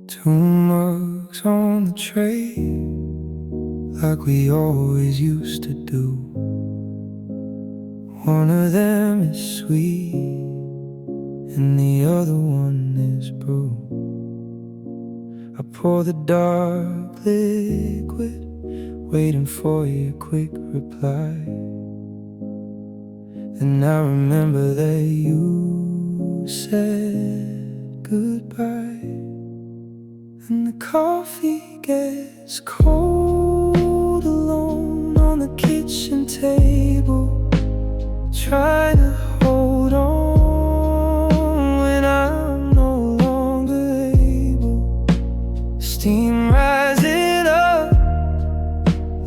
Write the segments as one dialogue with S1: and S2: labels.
S1: Two mugs on the tray, like we always used to do. One of them is sweet, and the other one is brew. I pour the dark liquid, waiting for your quick reply. And I remember that you said goodbye. And the coffee gets cold alone on the kitchen table, trying to hold on when I'm no longer able. Steam rising up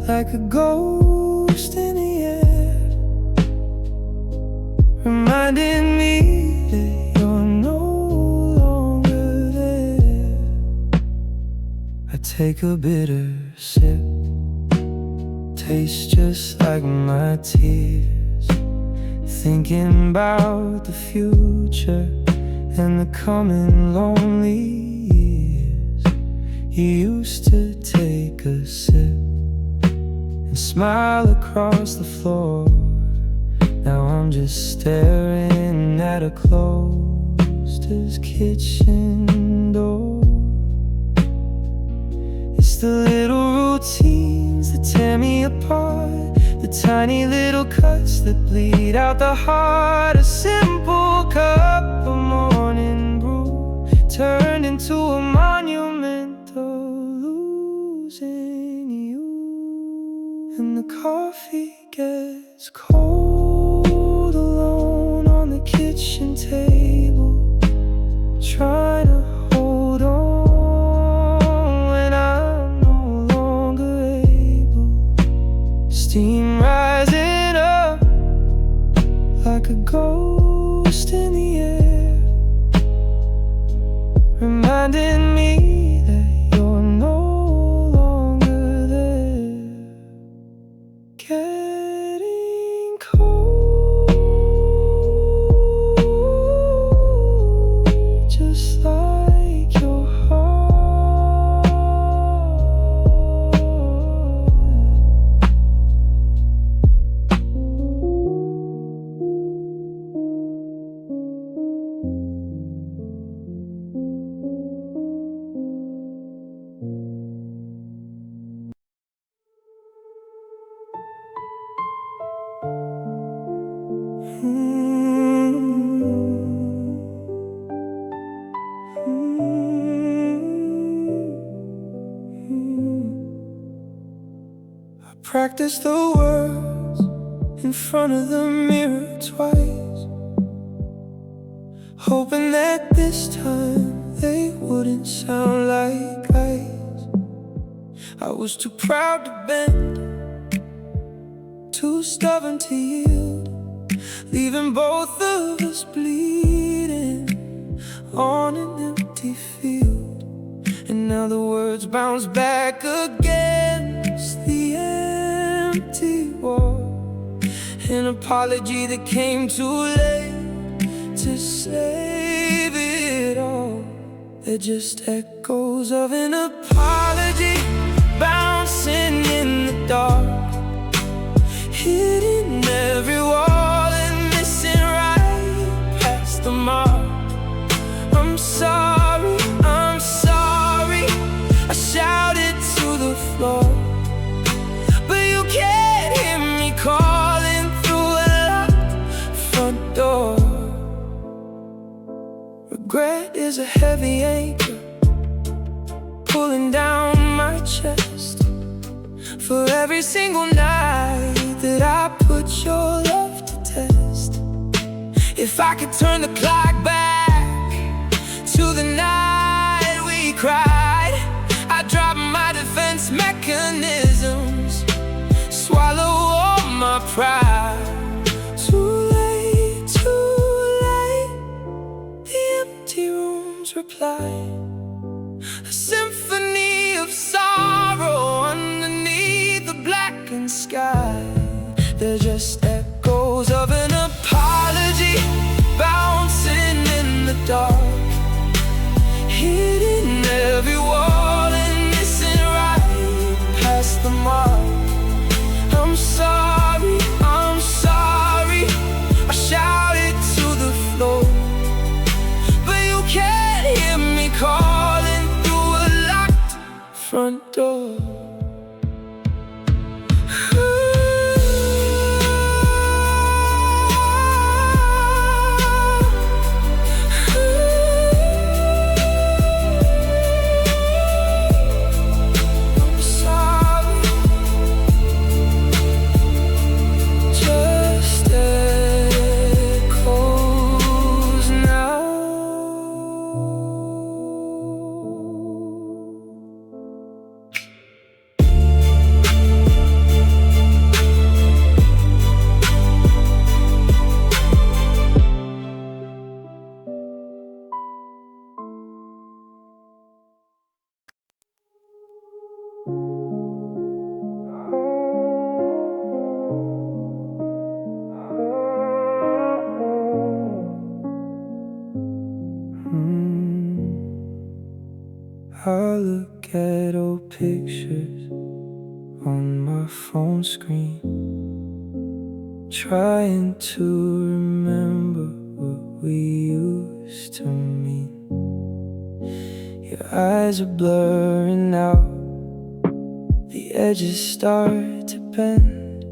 S1: like a ghost in the air, reminding me that you're no longer there. I take a bitter sip, tastes just like my tears, thinking about the future and the coming lonely years. You used to take a sip and smile across the floor. Now I'm just staring at a closed kitchen door. It's the little routines that tear me apart, the tiny little cuts that bleed out the heart. A simple cup of morning brew turned into a monument of losing you. And the coffee gets cold alone on the kitchen table, trying to hold on when I'm no longer able. Steam rising up like a ghost in the air, reminding me that you're no longer there. Getting cold, just like your heart. I practiced the words in front of the mirror twice, hoping that this time they wouldn't sound like ice. I was too proud to bend, too stubborn to yield, leaving both of us bleeding on an empty field. And now the words bounce back against the empty wall, an apology that came too late to save it all. They're just echoes of an apology, bouncing in the dark, hitting every wall and missing right past the mark. I'm sorry, I'm sorry, I shouted to the floor, but you can't hear me calling through a locked front door. Regret is a heavy anchor pulling down my chest for every single night that I put your love to test. If I could turn the clock back to the night we cried, I'd drop my defense mechanisms, swallow all my pride. Too late, the empty rooms reply, a symphony of sorrow underneath the blackened sky. They're just echoes of an apology, bouncing in the dark, hidden everywhere. front door. I look at old pictures on my phone screen, trying to remember what we used to mean. Your eyes are blurring out, the edges start to bend,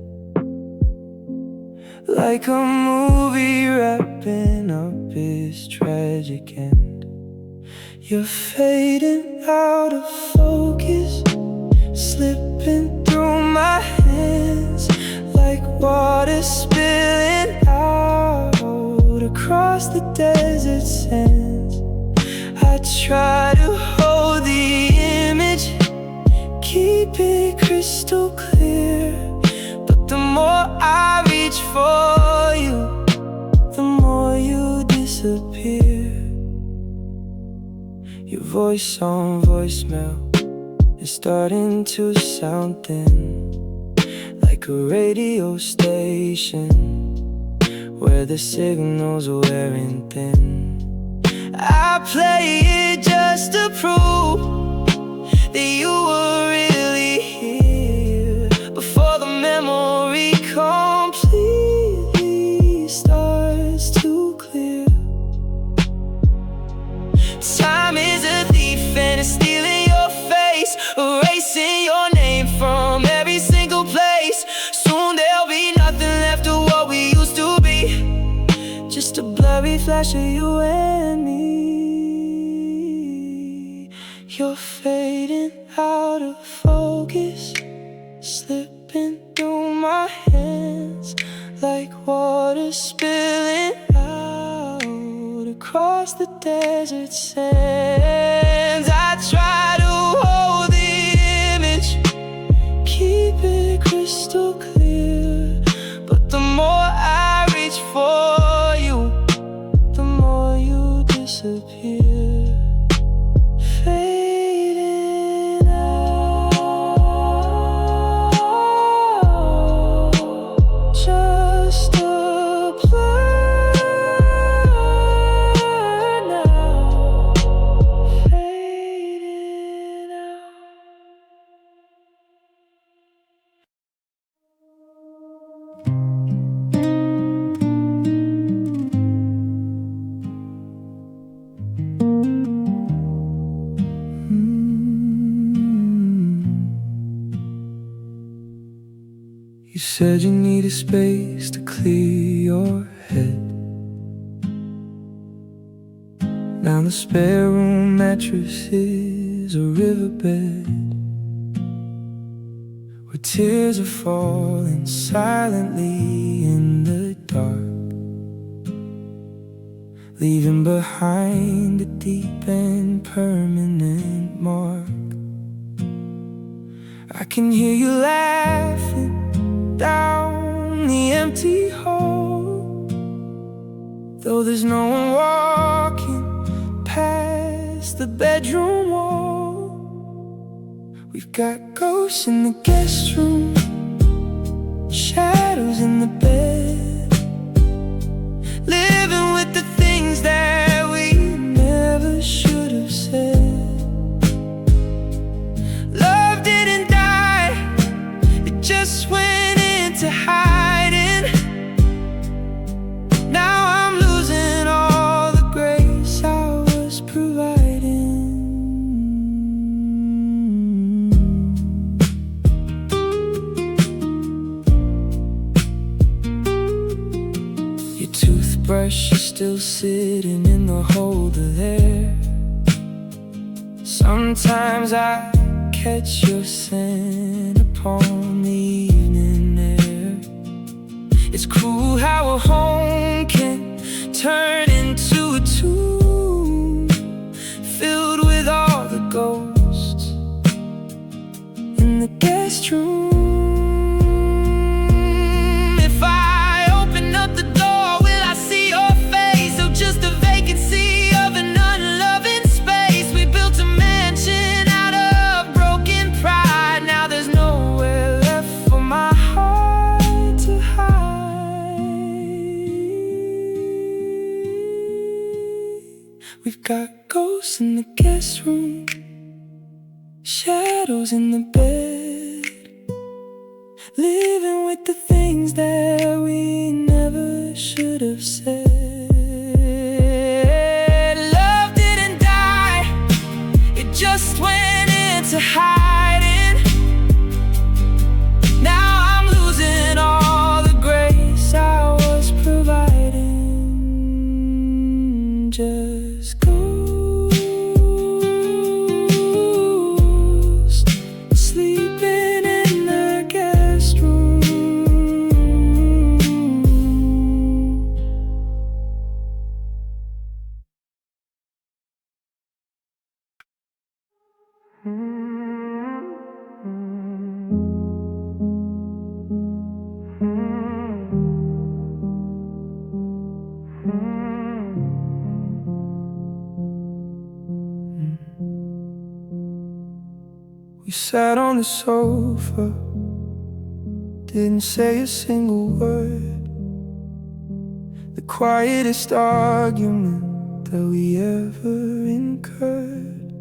S1: like a movie wrapping up its tragic end. You're fading out of focus, slipping through my hands, like water spilling out across the desert sands. I try to hold the image, keep it crystal clear, but the more I reach for you, the more you disappear. Your voice on voicemail is starting to sound thin, like a radio station where the signals are wearing thin. I play it just to prove that you were really here, before the memory completely starts to clear. Time is a thief and it's stealing your face, erasing your name from every single place. Soon there'll be nothing left of what we used to be, just a blurry flash of you and me. You're fading out of focus, slipping through my hands, like water spilling out across the desert sands. I try to hold the image, keep it crystal clear, but the more I reach for you, the more you disappear. Fading out, just a blur now. Fading out. You said you needed space to clear your head. Now the spare room mattress is a riverbed, where tears are falling silently in the dark, leaving behind a deep and permanent mark. I can hear you laughing down the empty hall, though there's no one walking past the bedroom wall. We've got ghosts in the guest room, shadows in the bed, living with the things that we never should have said. Love didn't die, it just went into hiding. Now I'm losing all the grace I was providing. still sitting in the holder there. Sometimes I catch your scent upon the evening air. It's cruel how a home can turn into a tomb, filled with all the ghosts in the guest room. If I open up the door, will I see your face, or just a vacancy of an unloving space? We built a mansion out of broken pride. Now there's nowhere left for my heart to hide. We've got ghosts in the guest room, shadows in the bed, living with the things that we never should have said. Love didn't die, it just went into hiding. Now I'm losing all the grace I was providing. Just ghosts sleeping in the guest room. We sat on the sofa, didn't say a single word. The quietest argument that we ever incurred.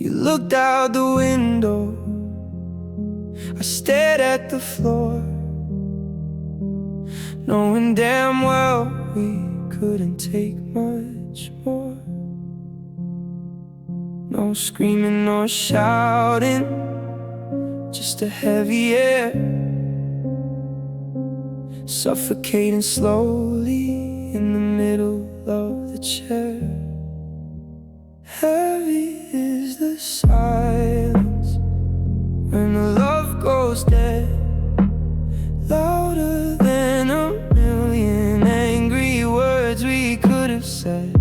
S1: You looked out the window, I stared at the floor, knowing damn well we couldn't take much more. No screaming nor shouting, just a heavy air, suffocating slowly in the middle of the chair. Heavy is the silence when the love goes dead, louder than a million angry words we could have said.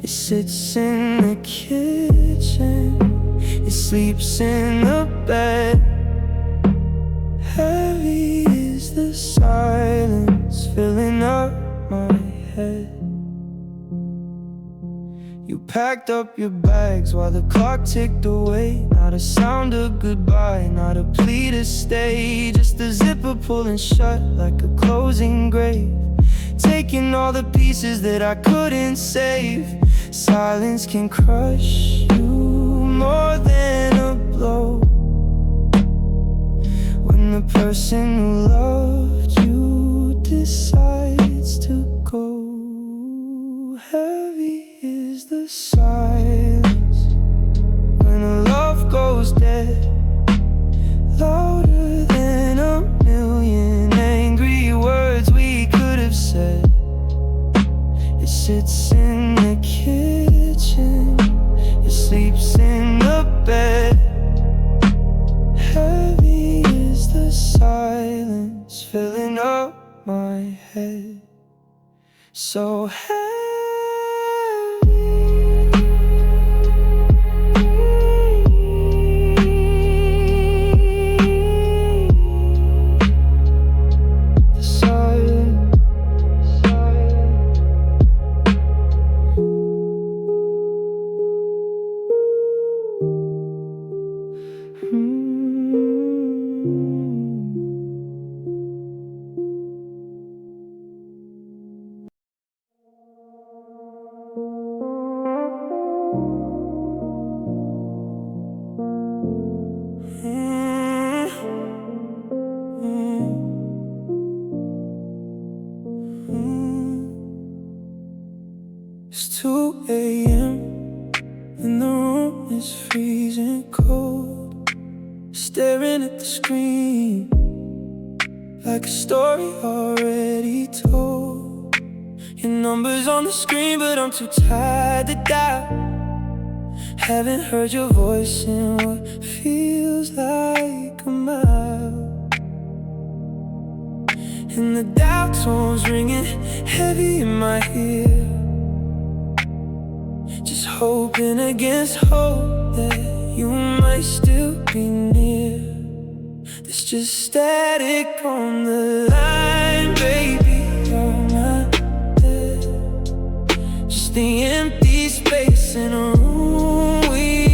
S1: It sits in the kitchen, it sleeps in the bed. Heavy is the silence filling up my head. You packed up your bags while the clock ticked away. Not a sound of goodbye, not a plea to stay, just a zipper pulling shut like a closing grave, taking all the pieces that I couldn't save. Silence can crush you more than a blow, when the person who loved you decides to go. Heavy is the silence when a love goes dead, louder than a million angry words we could have said. It sits in the kitchen, it sleeps in the bed. Heavy is the silence filling up my head. So heavy. It's 2 a.m. and the room is freezing cold, staring at the screen, like a story already told. Your number's on the screen, but I'm too tired to dial. Haven't heard your voice in what feels like a mile. And the dial tone's ringing heavy in my ear, just hoping against hope that you might still be near. There's just static on the line, baby, you're not there. Just the empty space in a room we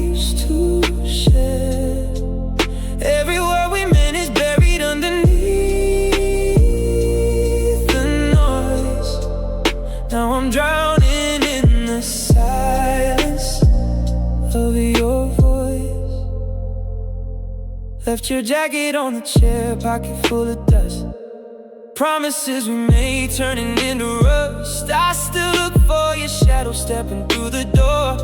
S1: used to share. Every word we meant is buried underneath the noise. Now I'm drowning in the silence of your voice. Left your jacket on the chair, pocket full of dust. Promises we made turning into rust. I still look for your shadow stepping through the door,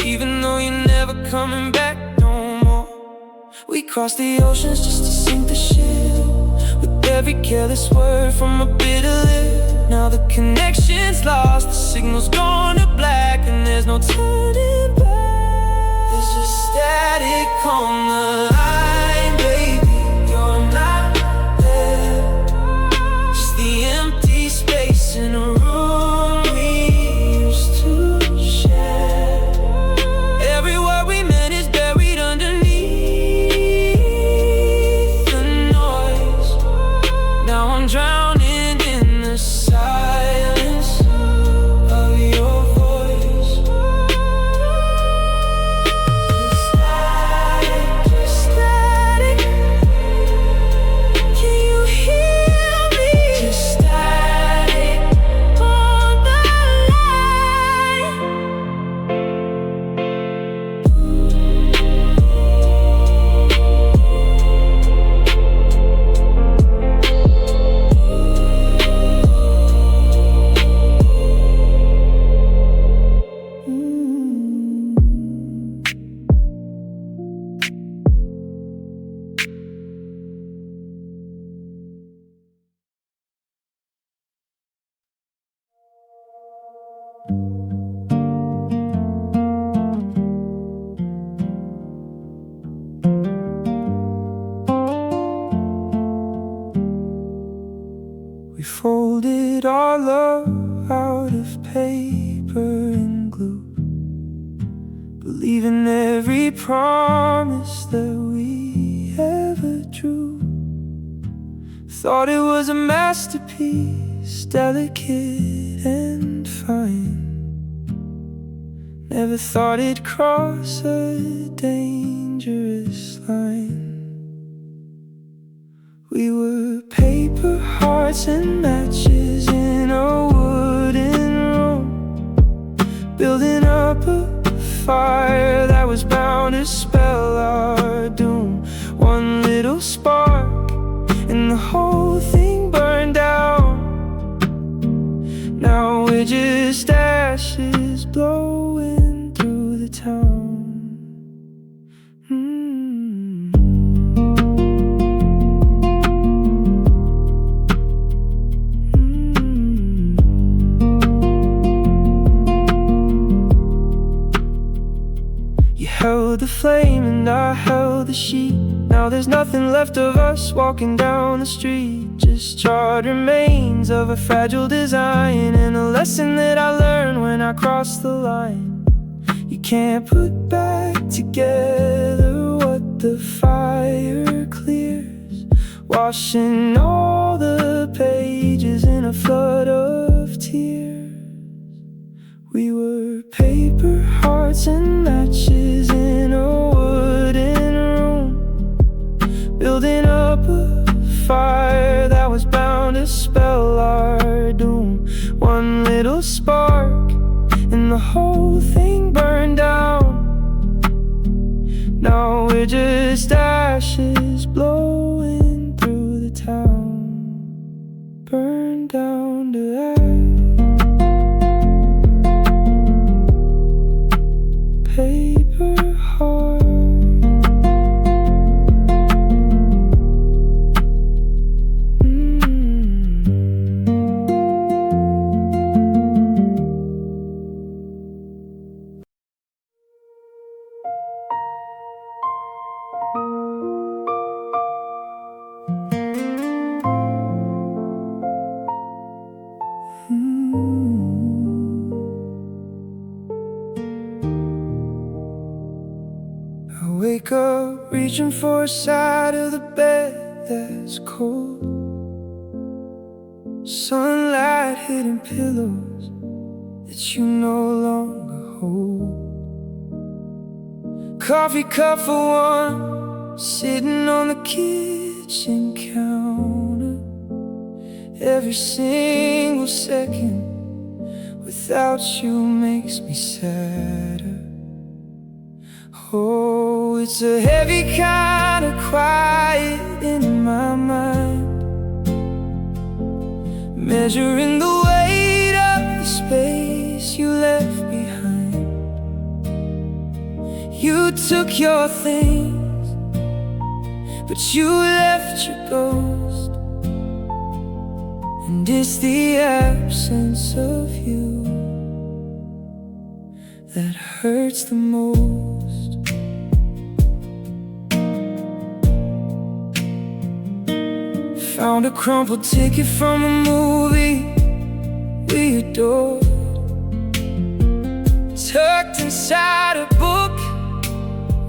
S1: even though you're never coming back no more. We crossed the oceans just to sink the ship, with every careless word from a bitter lip. Now the connection's lost, the signal's gone to black, and there's no turning back. There's just static on the line, baby, you're not there. Just the empty space in a room we used to share. Every word we meant is buried underneath the noise. Now I'm drowning in the silence of your voice. Just static, can you hear me? Just static on the We folded our love out of paper and glue, believing every promise that we ever drew. Thought it was a masterpiece, delicate and fine. Never thought it'd cross a dangerous line. We were paper hearts and matches in a wooden room, building up a fire that was bound to spell our doom. One little spark and the whole thing burned down. Now we're just ashes blowing through the town. Held the flame and I held the sheet. Now there's nothing left of us walking down the street, just charred remains of a fragile design, and a lesson that I learned when I crossed the line. You can't put back together what the fire clears, washing all the pages in a flood of tears. We were paper hearts and matches in a wooden room, building up a fire that was bound to spell our doom. One little spark and the whole thing burned down. Now we're just ashes blowing through the town, burned down to ash. Paper heart, wake up reaching for a side of the bed that's cold. Sunlight hitting pillows that you no longer hold. Coffee cup for one, sitting on the kitchen counter. Every single second without you makes me sadder. Oh, it's a heavy kind of quiet in my mind, measuring the weight of the space you left behind. You took your things, but you left your ghost, and it's the absence of you that hurts the most. Found a crumpled ticket from a movie we adored, tucked inside a book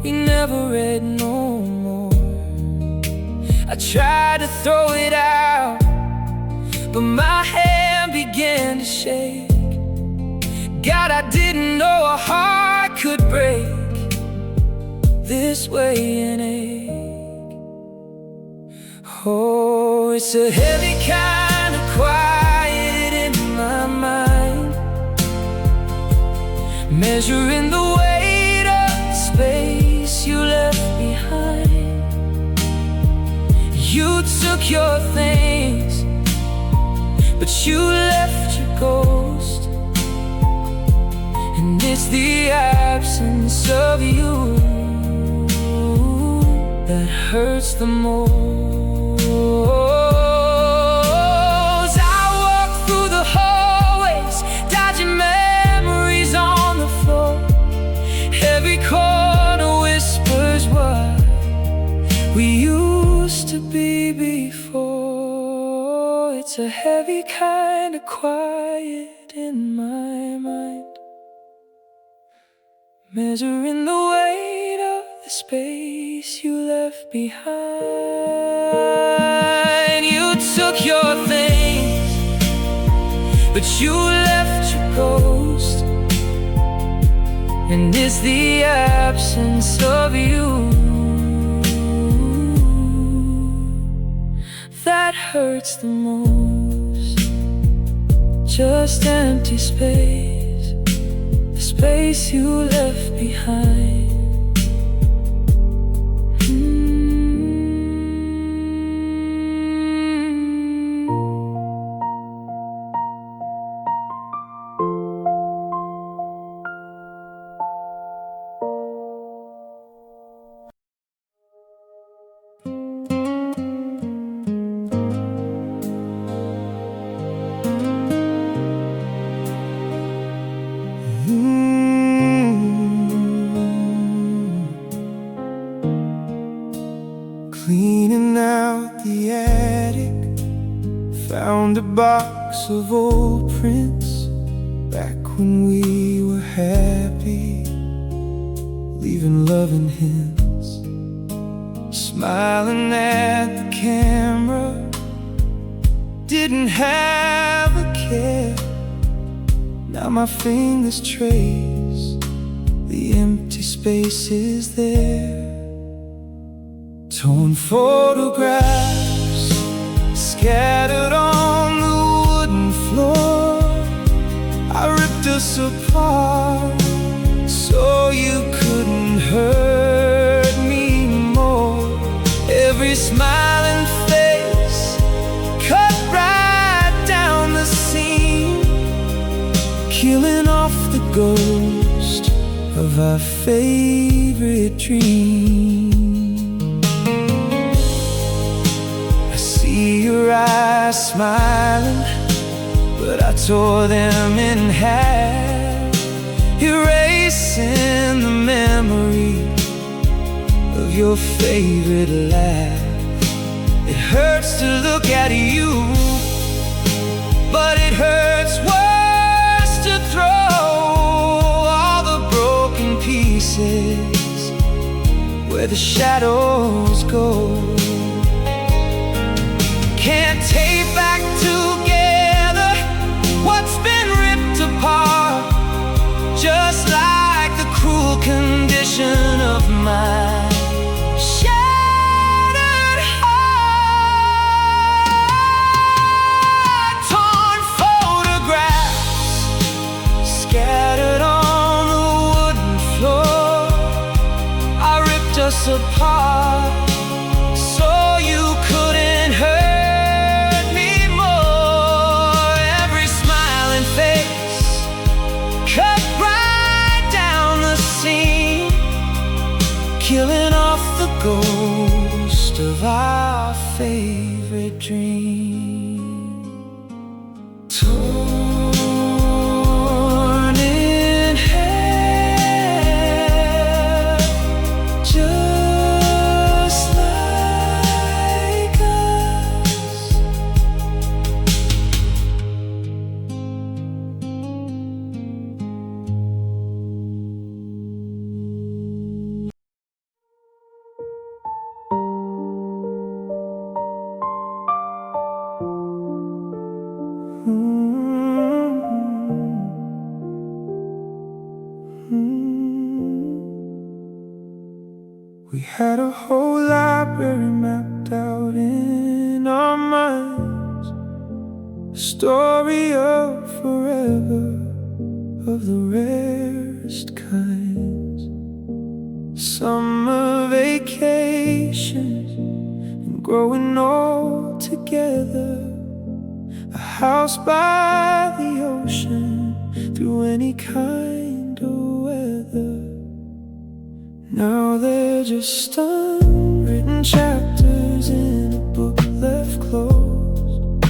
S1: we never read no more. I tried to throw it out, but my hand began to shake. God, I didn't know a heart could break this way and ache. Oh, it's a heavy kind of quiet in my mind, measuring the weight of the space you left behind. You took your things, but you left your ghost, and it's the absence of you that hurts the most. I walk through the hallways, dodging memories on the floor. Every corner whispers what we used to be before. It's a heavy kind of quiet in my mind, measuring the weight of the space you left behind. You took your things, but you left your ghost, and it's the absence of you that hurts the most. Just empty space, the space you left behind. Cleaning out the attic, found a box of old prints back when we were happy, leaving loving hints. Smiling at the camera, didn't have a care. Now my fingers trace the empty spaces there. Torn photographs scattered on the wooden floor. I ripped us apart so you couldn't hurt me more. Every smiling face cut right down the seam, killing off the ghost of our favorite dream. Your eyes smiling, but I tore them in half, erasing the memory of your favorite laugh. It hurts to look at you, but it hurts worse to throw all the broken pieces where the shadows go. Can't take back together what's been ripped apart, just like the cruel condition of my shattered heart. Torn photographs scattered on the wooden floor. I ripped us apart so you couldn't hurt me more. Every smiling face cut right down the seam, killing off the ghost of our favorite dream. Torn in half, just like us. We had a whole library mapped out in our minds, a story of forever, of the rarest kinds. Summer vacations and growing old together, a house by the ocean through any kind of weather. Now they're just unwritten chapters in a book left closed,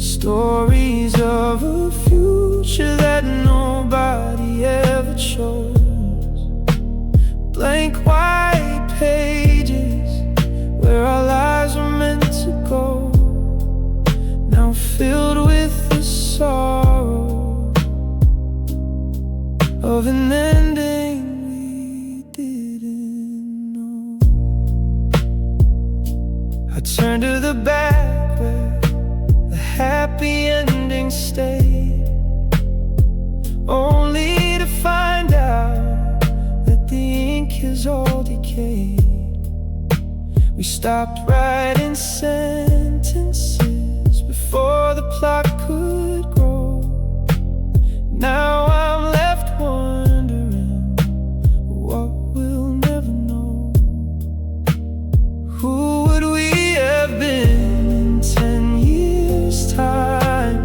S1: stories of a future that nobody ever chose. Blank white pages where our lives were meant to go, now filled with the sorrow of an ending we didn't know. I turned to the back where the happy ending stayed, only to find out that the ink is all decayed. We stopped writing sentences before the plot could grow. Now I'm left wondering what we'll never know. Who would we have been in 10 years' time?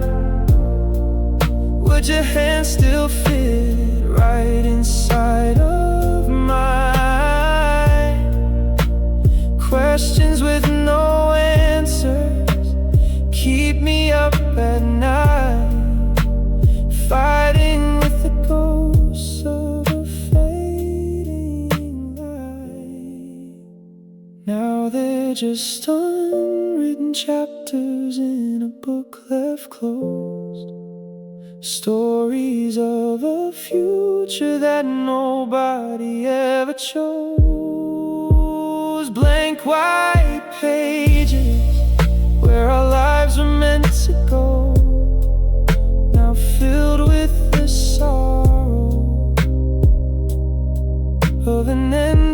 S1: Would your hand still fit right inside of mine? Questions with no answers keep me up at night, fighting with the ghosts of a fading light. Now they're just unwritten chapters in a book left closed, stories of a future that nobody ever chose. Blank white pages where our lives were meant to go, now filled with the sorrow of an end